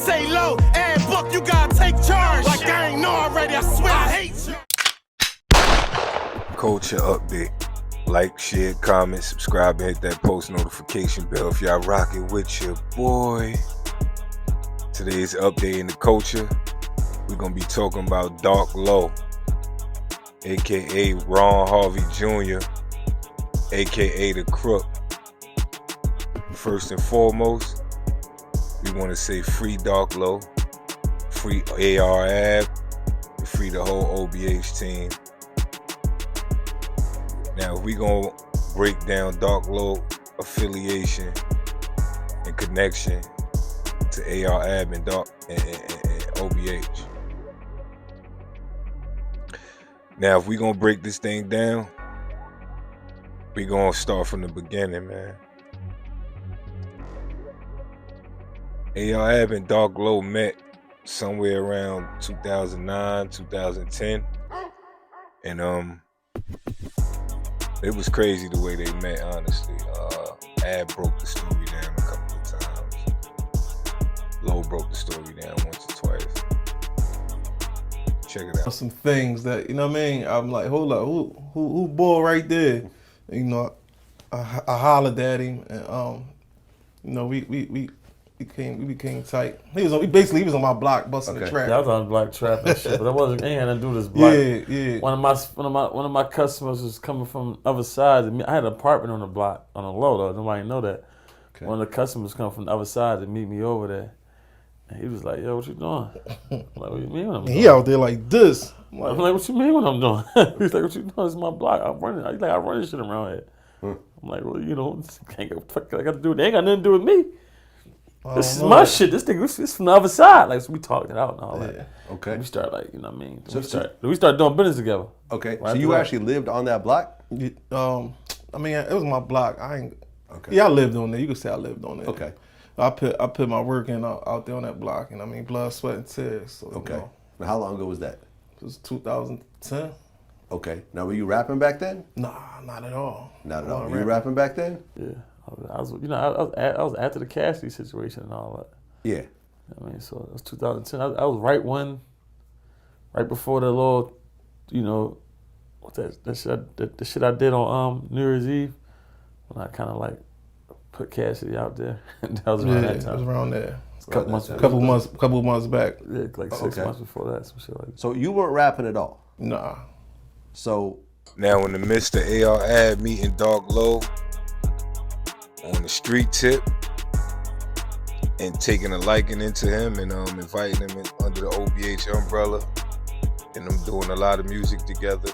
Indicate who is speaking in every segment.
Speaker 1: say low, and book, you gotta take charge. Like I ain't know already, I swear I hate you.
Speaker 2: Culture update. Like, share, comment, subscribe, and hit that post notification bell if y'all rocking with your boy. Today's update in the culture, we're gonna be talking about Dark Low, aka Ron Harvey Jr., aka The Crook. First and foremost, we want to say free Dark Low, free AR Ab, and free the whole OBH team. Now, we gonna break down Dark Low affiliation and connection to AR Ab and OBH. Now, if we gonna break this thing down, we gonna start from the beginning, man. AR Ab and Dark Low met somewhere around 2009, 2010, and it was crazy the way they met, honestly. Ab broke the story down a couple of times. Low broke the story down once or twice. Check it out.
Speaker 3: Some things that, you know what I mean? I'm like, hold up, who boy right there? You know, I hollered at him, and you know, we became tight. He was on my block busting the trap.
Speaker 4: Yeah, I was on the block trapping shit, but ain't had nothing to do with this block.
Speaker 3: Yeah.
Speaker 4: One of my customers was coming from the other side of me. I had an apartment on the block on the low though. Nobody know that. Okay. One of the customers come from the other side to meet me over there. And he was like, "Yo, what you doing?" I'm like, "What you mean what I'm doing?"
Speaker 3: He out there like this.
Speaker 4: I'm like, "What you mean what I'm doing?" He's like, "What you doing? It's my block. I'm running. He's like, I run this shit around here." I'm like, "Well, you know, ain't got to do. They ain't got nothing to do with me. This is my shit. This thing is from the other side." Like, so we talked it out and all that.
Speaker 5: Okay.
Speaker 4: We start like, you know what I mean? We start doing business together.
Speaker 5: Okay.
Speaker 4: Right,
Speaker 5: so you actually lived on that block?
Speaker 3: I mean, it was my block. Yeah, I lived on there. You could say I lived on there.
Speaker 5: Okay.
Speaker 3: I put my work in out there on that block, and I mean, blood, sweat, and tears. So,
Speaker 5: okay.
Speaker 3: You know,
Speaker 5: Now, how long ago was that?
Speaker 3: it was 2010.
Speaker 5: Okay. Now, were you rapping back then?
Speaker 3: Nah, not at all.
Speaker 5: Not at all. Were you rapping back then?
Speaker 4: Yeah. I was after the Cassidy situation and all that.
Speaker 5: Yeah.
Speaker 4: I mean, so it was 2010. I was right before the little, you know, what's that the shit I did on New Year's Eve, when I kind of like put Cassidy out there. That was around that time.
Speaker 3: It was around there.
Speaker 4: Couple
Speaker 3: months back.
Speaker 4: Yeah, like 6 months before that, some shit like that.
Speaker 5: So you weren't rapping at all?
Speaker 3: Nah.
Speaker 5: So
Speaker 2: Now, in the midst of AR Ab meeting Dark Low on the street tip and taking a liking into him and inviting him under the OBH umbrella and them doing a lot of music together,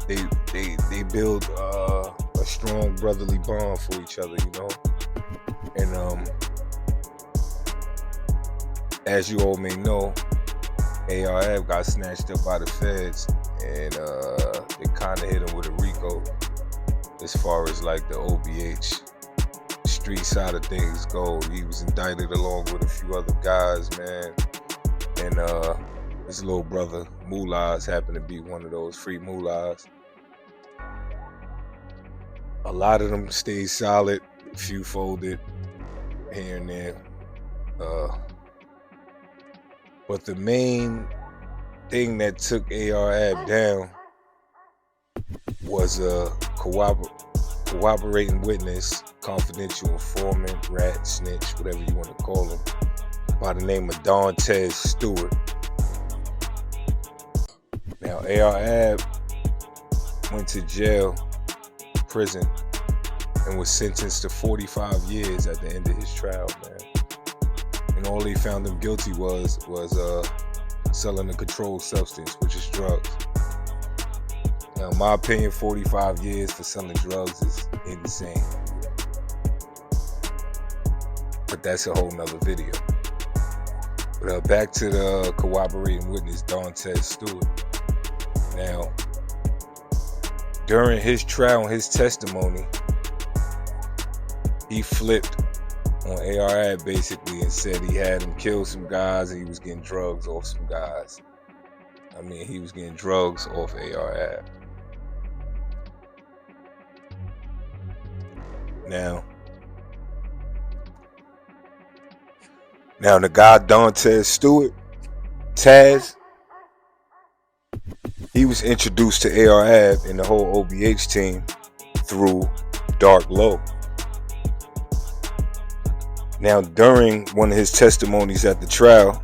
Speaker 2: they build a strong brotherly bond for each other, you know. And as you all may know, AR Ab got snatched up by the feds, and they kind of hit him with a RICO as far as like the OBH street side of things go. He was indicted along with a few other guys, man. And his little brother, Mullahs, happened to be one of those free Mullahs. A lot of them stayed solid, a few folded here and there. But the main thing that took AR Ab down was a cooperating witness, confidential informant, rat, snitch, whatever you want to call him, by the name of Dontez Stewart. Now, AR Ab went to jail, prison, and was sentenced to 45 years at the end of his trial, man. And all they found him guilty was selling a controlled substance, which is drugs. Now, in my opinion, 45 years for selling drugs is insane. But that's a whole nother video. But back to the cooperating witness, Dontez Stewart. Now, during his trial and his testimony, he flipped on AR Ab basically and said he had him kill some guys and he was getting drugs off some guys. I mean, he was getting drugs off AR Ab. Now, Now the guy Dantez Stewart, Taz, he was introduced to AR Ab and the whole OBH team through Dark Low. Now during one of his testimonies at the trial,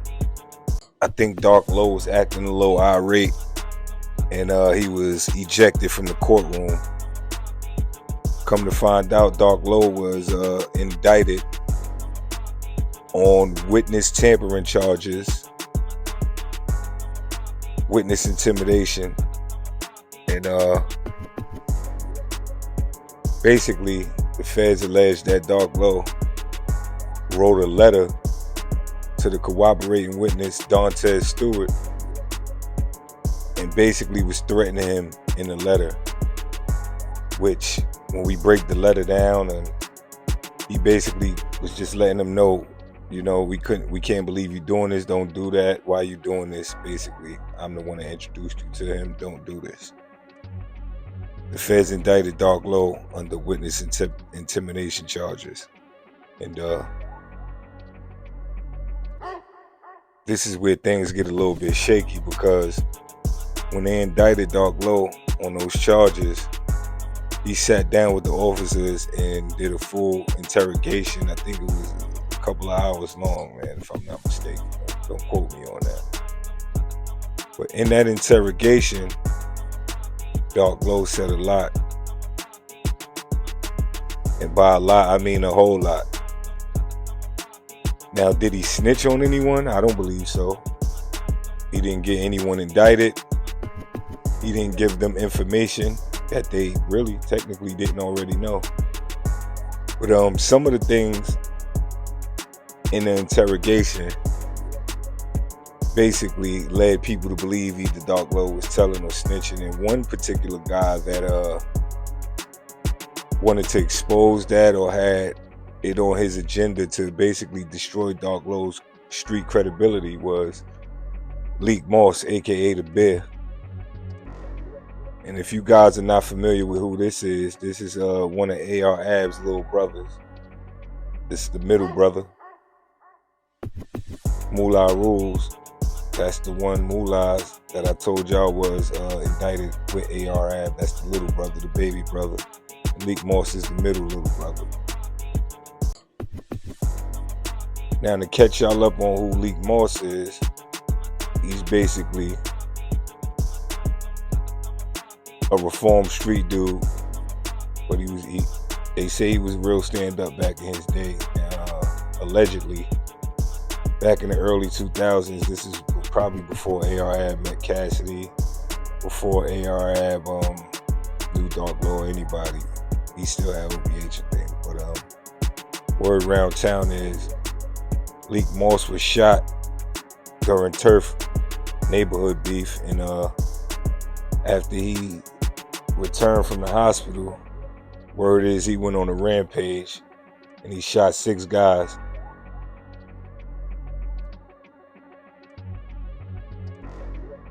Speaker 2: I think Dark Low was acting a little irate, and he was ejected from the courtroom. Come to find out, Dark Low was indicted on witness tampering charges, witness intimidation, and basically the feds alleged that Dark Low wrote a letter to the cooperating witness Dantez Stewart and basically was threatening him in the letter, which when we break the letter down, and he basically was just letting them know, you know, we can't believe you doing this, don't do that, why you doing this, basically. I'm the one that introduced you to him, don't do this. The feds indicted Dark Low under witness intimidation charges. And this is where things get a little bit shaky, because when they indicted Dark Low on those charges, he sat down with the officers and did a full interrogation. I think it was a couple of hours long, man, if I'm not mistaken. Don't quote me on that. But in that interrogation, Dark Low said a lot. And by a lot, I mean a whole lot. Now, did he snitch on anyone? I don't believe so. He didn't get anyone indicted. He didn't give them information that they really technically didn't already know. But some of the things in the interrogation basically led people to believe either Dark Low was telling or snitching. And one particular guy that wanted to expose that or had it on his agenda to basically destroy Dark Low's street credibility was Leek Moss, aka The Bear. And if you guys are not familiar with who this is one of AR Ab's little brothers. This is the middle brother. Moolah Rules. That's the one Moolahs that I told y'all was indicted with AR Ab. That's the little brother, the baby brother. And Leek Moss is the middle little brother. Now to catch y'all up on who Leek Moss is, he's basically a reformed street dude, but they say he was real stand-up back in his day. Allegedly, back in the early 2000s, this is probably before AR Ab met Cassidy, before AR Ab knew Dark Low or anybody. He still had OBH, I think. But word around town is Leek Moss was shot during turf neighborhood beef, and after he returned from the hospital, word is he went on a rampage and he shot 6 guys.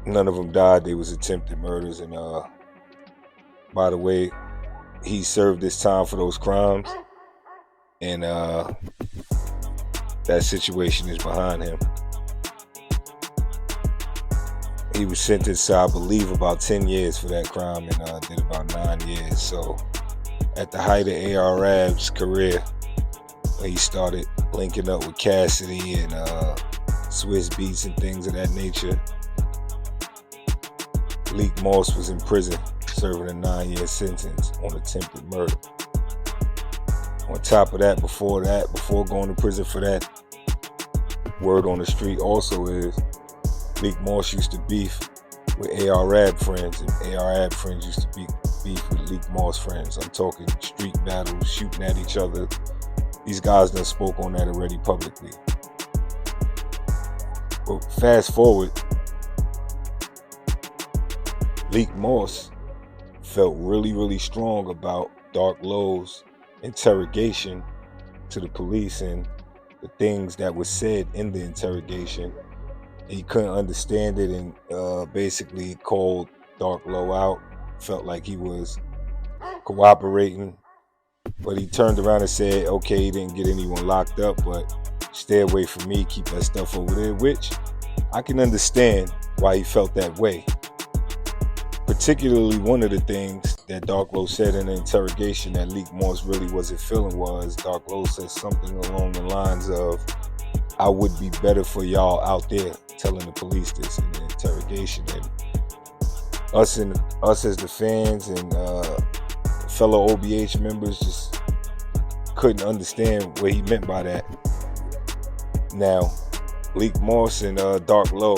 Speaker 2: None of them died. They was attempted murders. And by the way, he served his time for those crimes, and that situation is behind him. He was sentenced to, I believe, about 10 years for that crime, and did about 9 years. So at the height of AR Ab's career, when he started linking up with Cassidy and Swiss Beats and things of that nature, Leek Moss was in prison serving a 9-year sentence on attempted murder. On top of that, before going to prison for that, word on the street also is Leek Moss used to beef with AR Ab friends, and AR Ab friends used to beef with Leek Moss friends. I'm talking street battles, shooting at each other. These guys done spoke on that already publicly. But fast forward, Leek Moss felt really, really strong about Dark Low's interrogation to the police and the things that were said in the interrogation. He couldn't understand it and basically called Dark Low out. Felt like he was cooperating, but he turned around and said, okay, he didn't get anyone locked up, but stay away from me, keep that stuff over there, which I can understand why he felt that way. Particularly one of the things that Dark Low said in the interrogation that Leak Moss really wasn't feeling was, Dark Low said something along the lines of, I would be better for y'all out there, telling the police this in the interrogation. And us as the fans and fellow OBH members just couldn't understand what he meant by that. Now, Leak Moss and Dark Low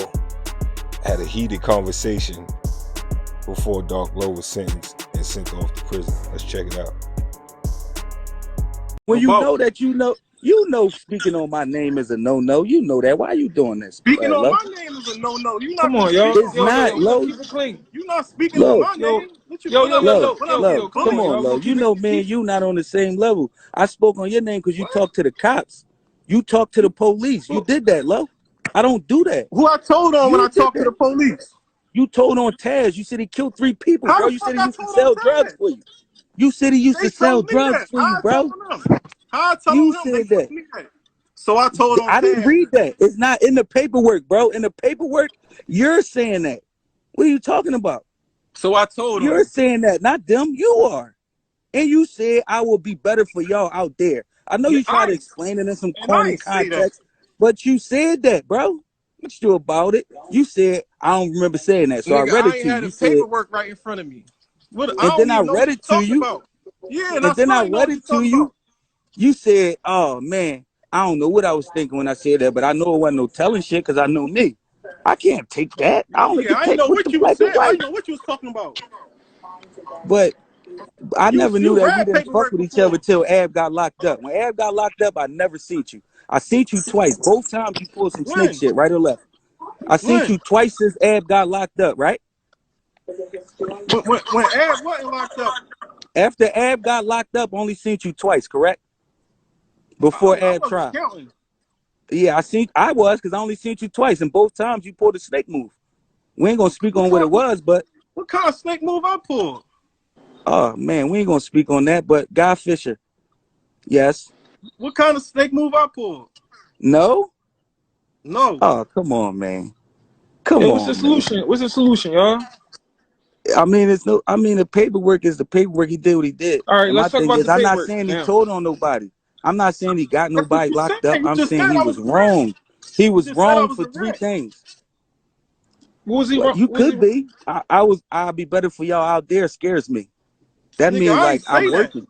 Speaker 2: had a heated conversation before Dark Low was sentenced and sent off to prison. Let's check it out.
Speaker 6: When you know that you know speaking on my name is a no-no. You know that. Why are you doing this?
Speaker 1: Speaking on
Speaker 6: Lo?
Speaker 1: my name is a no-no. You not
Speaker 7: Come on, yo.
Speaker 6: It's not, Lo.
Speaker 7: Keep it clean.
Speaker 1: You not speaking
Speaker 6: Lo.
Speaker 1: on my name. What you
Speaker 7: Yo,
Speaker 1: what
Speaker 7: yo,
Speaker 1: up,
Speaker 7: yo,
Speaker 1: what up,
Speaker 7: yo,
Speaker 6: Come
Speaker 7: come
Speaker 6: on,
Speaker 7: on,
Speaker 6: Lo.
Speaker 7: yo.
Speaker 6: You know, me and you not on the same level. I spoke on your name because you talked to the cops. You talked to the police. You did that, Lo. I don't do that.
Speaker 1: Who I told on when
Speaker 6: You
Speaker 1: I
Speaker 6: did
Speaker 1: talked to
Speaker 6: that.
Speaker 1: the police?
Speaker 6: You told on Taz. You said he killed 3 people,
Speaker 1: How
Speaker 6: bro.
Speaker 1: the
Speaker 6: You
Speaker 1: fuck
Speaker 6: said he
Speaker 1: I
Speaker 6: used to
Speaker 1: told
Speaker 6: sell
Speaker 1: on
Speaker 6: drugs
Speaker 1: Taz?
Speaker 6: for you. You said he used
Speaker 1: They
Speaker 6: to sell
Speaker 1: told me
Speaker 6: drugs
Speaker 1: that.
Speaker 6: for you,
Speaker 1: How I
Speaker 6: bro.
Speaker 1: told them? How I told
Speaker 6: You
Speaker 1: them? They
Speaker 6: said that.
Speaker 1: told me that. So I told on
Speaker 6: I didn't
Speaker 1: Taz.
Speaker 6: read that. It's not in the paperwork, bro. In the paperwork, you're saying that. What are you talking about?
Speaker 1: So I told
Speaker 6: You're
Speaker 1: them.
Speaker 6: saying that, not them. You are. And you said I will be better for y'all out there. I know
Speaker 1: Yeah,
Speaker 6: you try to
Speaker 1: I
Speaker 6: explain it in some
Speaker 1: and I
Speaker 6: corny
Speaker 1: ain't say that.
Speaker 6: context, but you said that, bro. What you do about it? You said I don't remember saying that, so I
Speaker 1: Nigga,
Speaker 6: read
Speaker 1: I
Speaker 6: it
Speaker 1: ain't
Speaker 6: to you.
Speaker 1: had
Speaker 6: You
Speaker 1: the
Speaker 6: said,
Speaker 1: paperwork right in front of me. What? I
Speaker 6: and
Speaker 1: don't
Speaker 6: then I
Speaker 1: even know
Speaker 6: read
Speaker 1: what you
Speaker 6: it to
Speaker 1: talking
Speaker 6: you,
Speaker 1: about. Yeah, and I
Speaker 6: and then
Speaker 1: still
Speaker 6: I
Speaker 1: ain't know
Speaker 6: read
Speaker 1: what you
Speaker 6: it to
Speaker 1: talking
Speaker 6: you.
Speaker 1: about.
Speaker 6: You said, "Oh man, I don't know what I was thinking when I said that, but I know it wasn't no telling shit because I know me. I can't take that. I only
Speaker 1: Yeah,
Speaker 6: can
Speaker 1: I ain't
Speaker 6: take
Speaker 1: know
Speaker 6: what's
Speaker 1: what
Speaker 6: the
Speaker 1: you was
Speaker 6: black and
Speaker 1: saying. I
Speaker 6: white."
Speaker 1: didn't know what you was talking about.
Speaker 6: But I never knew
Speaker 1: You
Speaker 6: that we
Speaker 1: read
Speaker 6: didn't fuck
Speaker 1: paperwork
Speaker 6: with each other
Speaker 1: before.
Speaker 6: till Ab got locked up. When Ab got locked up, I never seen you. I seen you twice. Both times you pulled some snake
Speaker 1: When?
Speaker 6: shit, right or left. I seen
Speaker 1: When?
Speaker 6: you twice since Ab got locked up, right?
Speaker 1: When Ed wasn't locked up.
Speaker 6: After Ab got locked up, only seen you twice, correct?
Speaker 1: I
Speaker 6: Before
Speaker 1: wasn't
Speaker 6: Ab trial.
Speaker 1: counting.
Speaker 6: Yeah, I was, because I only seen you twice, and both times you pulled a snake move. We ain't gonna speak on what it was, but
Speaker 1: What kind of snake move I pulled?
Speaker 6: oh man, we ain't gonna speak on that. But Guy Fisher, yes.
Speaker 1: What kind of snake move I pulled?
Speaker 6: No?
Speaker 1: No.
Speaker 6: Oh, come on, man. Come
Speaker 7: Yo, what's the
Speaker 6: on, man.
Speaker 7: solution? What's the solution, y'all?
Speaker 6: I mean, the paperwork is the paperwork. He did what he did.
Speaker 7: All right,
Speaker 6: And my
Speaker 7: let's talk
Speaker 6: thing
Speaker 7: about
Speaker 6: is,
Speaker 7: the
Speaker 6: I'm not
Speaker 7: paperwork
Speaker 6: saying he
Speaker 7: now.
Speaker 6: told on nobody. I'm not saying he got
Speaker 1: That's what
Speaker 6: nobody
Speaker 1: you said.
Speaker 6: locked up.
Speaker 1: You
Speaker 6: I'm
Speaker 1: just
Speaker 6: saying
Speaker 1: said
Speaker 6: he
Speaker 1: I
Speaker 6: was
Speaker 1: was a rat.
Speaker 6: wrong. He
Speaker 1: You
Speaker 6: was
Speaker 1: just said I
Speaker 6: wrong
Speaker 1: was
Speaker 6: for
Speaker 1: a
Speaker 6: 3
Speaker 1: rat.
Speaker 6: things.
Speaker 7: What was he
Speaker 6: Well,
Speaker 7: wrong?
Speaker 6: you
Speaker 7: What was he
Speaker 6: could be. I'll be better for y'all out there scares me. That
Speaker 1: Nigga,
Speaker 6: means
Speaker 1: I
Speaker 6: like
Speaker 1: ain't
Speaker 6: I'm
Speaker 1: say that.
Speaker 6: working.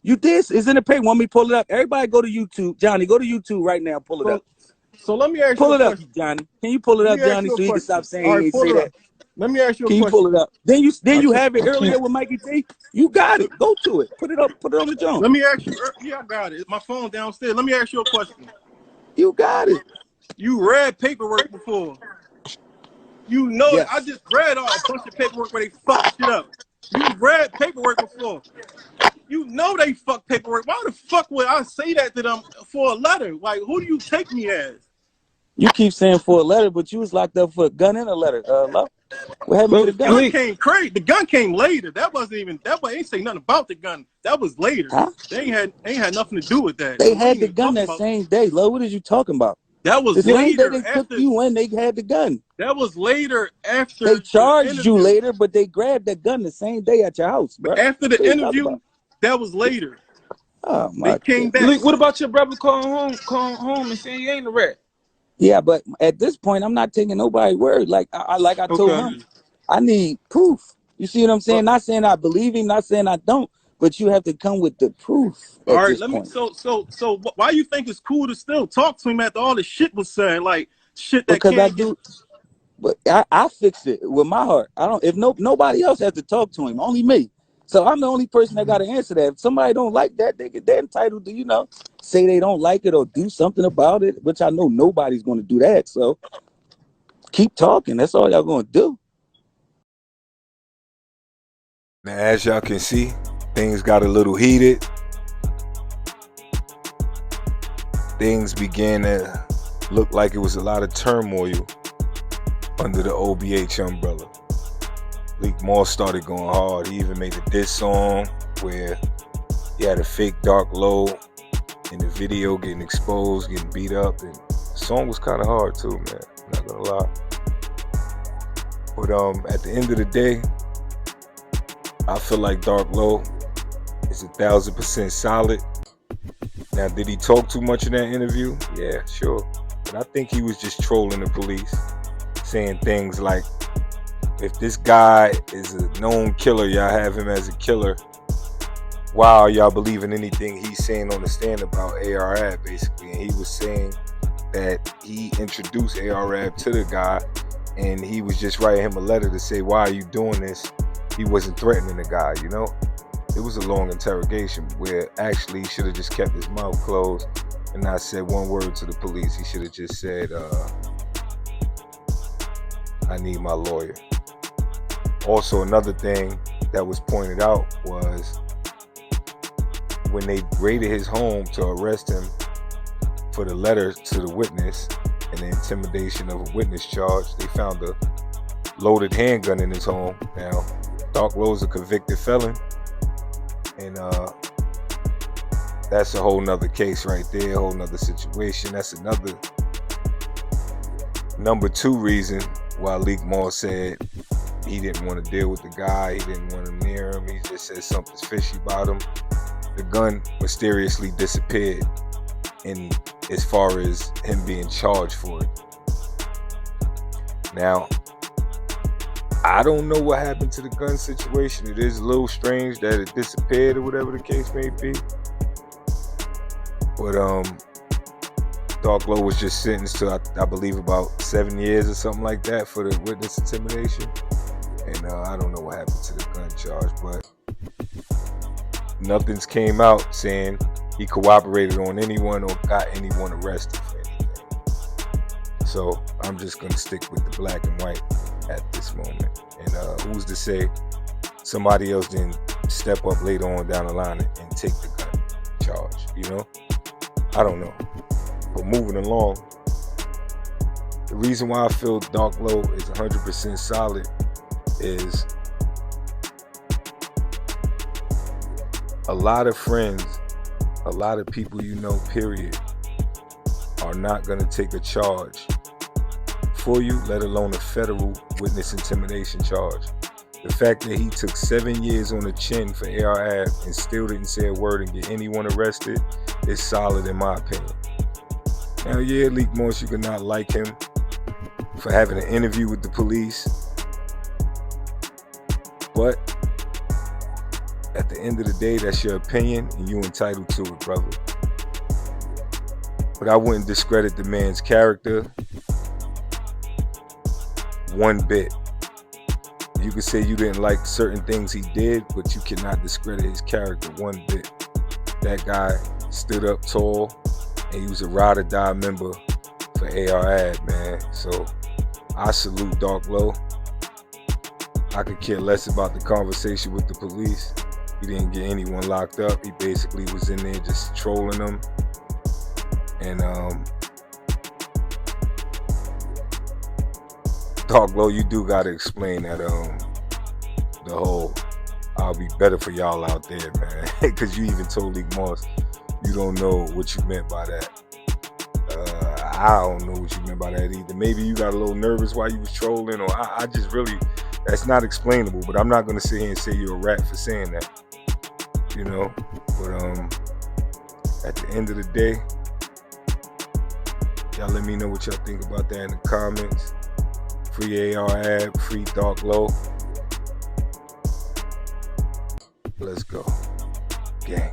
Speaker 6: You did. It's in the paper. Want me to pull it up? Everybody go to YouTube. Johnny, go to YouTube right now. Pull it up.
Speaker 1: So let me ask you
Speaker 6: Pull
Speaker 1: a
Speaker 6: it up,
Speaker 1: question.
Speaker 6: Johnny. Can you pull it
Speaker 1: Let
Speaker 6: up,
Speaker 1: me ask
Speaker 6: Johnny,
Speaker 1: you a
Speaker 6: so he can stop
Speaker 1: question.
Speaker 6: saying
Speaker 1: All
Speaker 6: he
Speaker 1: right,
Speaker 6: ain't
Speaker 1: pull
Speaker 6: say
Speaker 1: it
Speaker 6: that?
Speaker 1: up. Let me ask you a
Speaker 6: Can you pull
Speaker 1: question.
Speaker 6: it up? Then you have it
Speaker 7: I
Speaker 6: earlier
Speaker 7: can't.
Speaker 6: with Mikey T. You got it. Go to it. Put it up. Put it on the jump.
Speaker 1: Let me ask you. Yeah, I got it. My phone downstairs. Let me ask you a question.
Speaker 6: You got it.
Speaker 1: You read paperwork before. You know that. I
Speaker 6: Yes.
Speaker 1: just read a bunch of paperwork where they fuck shit up. You read paperwork before. You know they fuck paperwork. Why the fuck would I say that to them for a letter? Like, who do you take me as?
Speaker 6: You keep saying for a letter, but you was locked up for a gun and a letter. Love. What happened to the
Speaker 7: But
Speaker 6: gun?
Speaker 1: Gun
Speaker 7: Leak,
Speaker 1: came crazy. The gun came later. That wasn't even. That ain't say nothing about the gun. That was later.
Speaker 6: Huh?
Speaker 1: They ain't had nothing to do with that.
Speaker 6: They
Speaker 1: So we
Speaker 6: had
Speaker 1: ain't
Speaker 6: the
Speaker 1: even
Speaker 6: gun
Speaker 1: talking
Speaker 6: that
Speaker 1: about.
Speaker 6: same day. Love, what is you talking about?
Speaker 1: That was
Speaker 6: The same day
Speaker 1: later
Speaker 6: they took
Speaker 1: after.
Speaker 6: you in, they had the gun.
Speaker 1: That was later after
Speaker 6: They
Speaker 1: the
Speaker 6: charged you
Speaker 1: interview.
Speaker 6: later, but they grabbed that gun the same day at your house, bro.
Speaker 1: After
Speaker 6: What
Speaker 1: the
Speaker 6: are you talking
Speaker 1: interview,
Speaker 6: about?
Speaker 1: that was later.
Speaker 6: Oh
Speaker 1: They
Speaker 6: my
Speaker 1: came back.
Speaker 6: goodness.
Speaker 7: Leak, what about your brother calling home and saying you ain't a rat?
Speaker 6: Yeah, but at this point, I'm not taking nobody's word. Like I told
Speaker 7: Okay.
Speaker 6: him, I need proof. You see what I'm saying?
Speaker 1: But
Speaker 6: Not saying I believe him, not saying I don't, but you have to come with the proof
Speaker 1: all
Speaker 6: at
Speaker 1: right,
Speaker 6: this
Speaker 1: let me.
Speaker 6: point.
Speaker 1: So why you think it's cool to still talk to him after all the shit was said? Like shit that
Speaker 6: Because I
Speaker 1: can't get.
Speaker 6: do, but I fixed it with my heart. I don't. If nobody else has to talk to him, only me. So I'm the only person that got to answer that. If somebody don't like that, they're entitled to say they don't like it or do something about it. Which I know nobody's going to do that. So keep talking. That's all y'all going to do.
Speaker 2: Now, as y'all can see, things got a little heated. Things began to look like it was a lot of turmoil under the OBH umbrella. Leak Moss started going hard. He even made a diss song where he had a fake Dark Low in the video getting exposed, getting beat up, and the song was kind of hard too, man. I'm not gonna lie. But at the end of the day, I feel like Dark Low is 1,000% solid. Now, did he talk too much in that interview? Yeah, sure. But I think he was just trolling the police, saying things like, if this guy is a known killer, y'all have him as a killer, why are y'all believing anything he's saying on the stand about AR-AB, basically? And he was saying that he introduced AR-AB to the guy, and he was just writing him a letter to say, why are you doing this? He wasn't threatening the guy, you know? It was a long interrogation where actually he should have just kept his mouth closed and not said one word to the police. He should have just said, I need my lawyer. Also, another thing that was pointed out was when they raided his home to arrest him for the letter to the witness and the intimidation of a witness charge, they found a loaded handgun in his home. Now, Dark Low is a convicted felon, and that's a whole nother case right there, a whole nother situation. That's another number 2 reason why Leak Moss said he didn't want to deal with the guy, he didn't want to near him, he just said something's fishy about him. The gun mysteriously disappeared, in as far as him being charged for it. Now, I don't know what happened to the gun situation. It is a little strange that it disappeared or whatever the case may be. But Dark Low was just sentenced to, I believe, about 7 years or something like that for the witness intimidation. And I don't know what happened to the gun charge, but nothing's came out saying he cooperated on anyone or got anyone arrested for anything. So I'm just gonna stick with the black and white at this moment. And who's to say somebody else didn't step up later on down the line and take the gun charge, you know? I don't know. But moving along, the reason why I feel Dark Low is 100% solid is a lot of friends, a lot of people you know, period, are not going to take a charge for you, let alone a federal witness intimidation charge. The fact that he took 7 years on the chin for AR-AB and still didn't say a word and get anyone arrested is solid in my opinion. Now, yeah, Leak Moss, you could not like him for having an interview with the police, but at the end of the day, that's your opinion and you're entitled to it, brother. But I wouldn't discredit the man's character one bit. You could say you didn't like certain things he did, but you cannot discredit his character one bit. That guy stood up tall, and he was a ride or die member for AR-AB, man. So I salute Dark Low. I could care less about the conversation with the police. He didn't get anyone locked up. He basically was in there just trolling them. And Dark Low, you do gotta explain that the whole I'll be better for y'all out there, man. Because you even told Leak Moss you don't know what you meant by that. I don't know what you meant by that either. Maybe you got a little nervous while you was trolling, or I just really, that's not explainable. But I'm not gonna sit here and say you're a rat for saying that, you know. But at the end of the day, y'all let me know what y'all think about that in the comments. Free AR-AB, free Dark Low. Let's go. Gang.